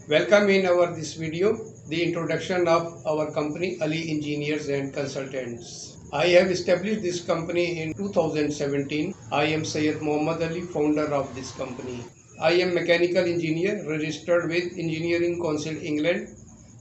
Welcome in our this video, the introduction of our company Ali Engineers and Consultants. I have established this company in 2017. I am Syed Muhammad Ali, founder of this company. I am mechanical engineer registered with Engineering Council England,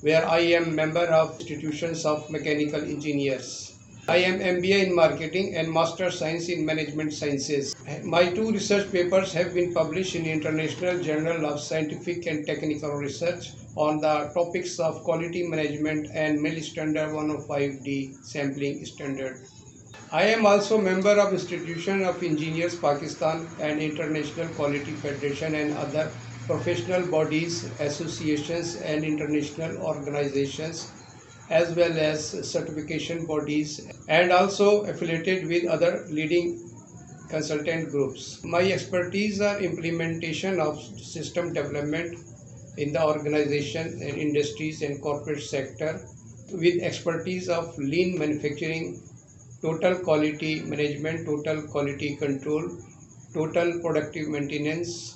where I am member of institutions of mechanical engineers. I am MBA in Marketing and Master Science in Management Sciences. My two research papers have been published in International Journal of Scientific and Technical Research on the topics of quality management and MIL Standard 105D sampling standard. I am also member of Institution of Engineers Pakistan and International Quality Federation and other professional bodies, associations and international organizations, as well as certification bodies, and also affiliated with other leading consultant groups. My expertise are implementation of system development in the organization and industries and corporate sector with expertise of lean manufacturing, total quality management, total quality control, total productive maintenance,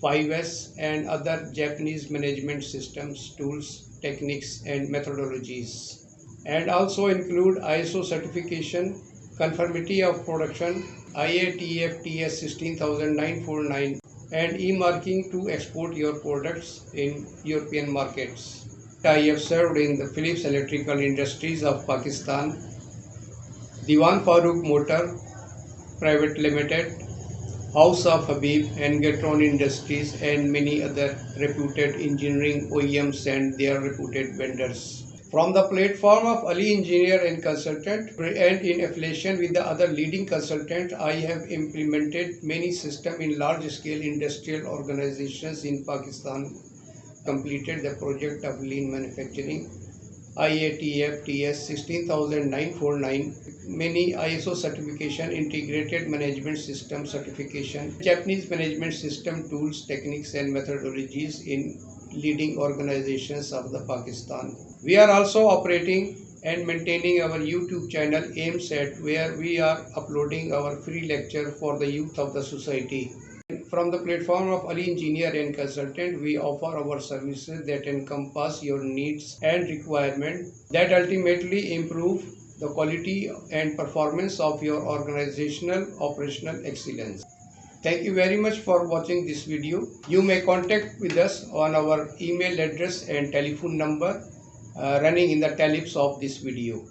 5S and other Japanese management systems, tools, techniques and methodologies, and also include ISO certification, conformity of production, IATF-TS 16949 and e-marking to export your products in European markets. I have served in the Philips Electrical Industries of Pakistan, Diwan Farooq Motor Private Limited, House of Habib and Gatron Industries and many other reputed engineering OEMs and their reputed vendors. From the platform of Ali Engineer and Consultant and in affiliation with the other leading consultant, I have implemented many systems in large-scale industrial organizations in Pakistan, completed the project of lean manufacturing, IATF-TS 16949, many ISO certification, integrated management system certification, Japanese management system tools, techniques and methodologies in leading organizations of the Pakistan. We are also operating and maintaining our YouTube channel AIMSAT, where we are uploading our free lecture for the youth of the society. From the platform of Ali Engineer and Consultant, we offer our services that encompass your needs and requirements that ultimately improve the quality and performance of your organizational operational excellence. Thank you very much for watching this video. You may contact with us on our email address and telephone number running in the teleps of this video.